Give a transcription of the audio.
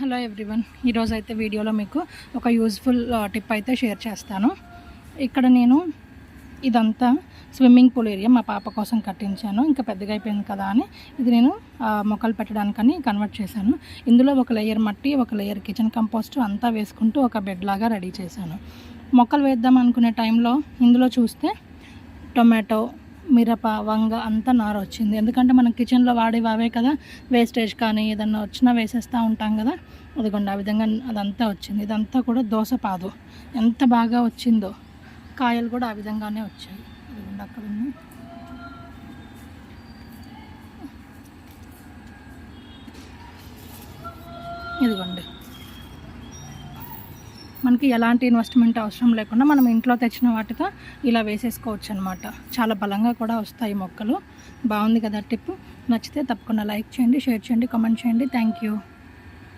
Hello everyone, ఈరోజు అయితే వీడియోలో మీకు ఒక యూజ్ఫుల్ టిప్ అయితే షేర్ చేస్తాను. ఇక్కడ నేను ఇదంతా స్విమ్మింగ్ పూల్ ఏరియా మా పాప కోసం కట్టించాను. ఇంకా పెద్దగా అయిపోయింది కదా అని ఇది నేను మొక్కలు పెట్టడానికని కన్వర్ట్ చేశాను. ఇందులో ఒక లేయర్ మట్టి, ఒక లేయర్ కిచెన్ కంపోస్ట్ అంతా వేసుకుంటూ ఒక బెడ్ లాగా రెడీ చేశాను. మొక్కలు వేద్దాం అనుకునే టైంలో ఇందులో చూస్తే టొమాటో, మిరప, వంగ అంతా నారు వచ్చింది. ఎందుకంటే మనం కిచెన్లో వాడేవే కదా, వేస్టేజ్ కానీ ఏదన్నా వచ్చినా వేసేస్తూ ఉంటాం కదా. అదిగోండి ఆ విధంగా అదంతా వచ్చింది. ఇదంతా కూడా దోసపాదు ఎంత బాగా వచ్చిందో, కాయలు కూడా ఆ విధంగానే వచ్చాయి. అదిగోండి అక్కడ ఉంది. ఇదిగోండి, మనకి ఎలాంటి ఇన్వెస్ట్మెంట్ అవసరం లేకుండా మనం ఇంట్లో తెచ్చిన వాటితో ఇలా వేసేసుకోవచ్చు అనమాట. చాలా బలంగా కూడా వస్తాయి మొక్కలు. బాగుంది కదా టిప్. నచ్చితే తప్పకుండా లైక్ చేయండి, షేర్ చేయండి, కామెంట్ చేయండి. Thank you.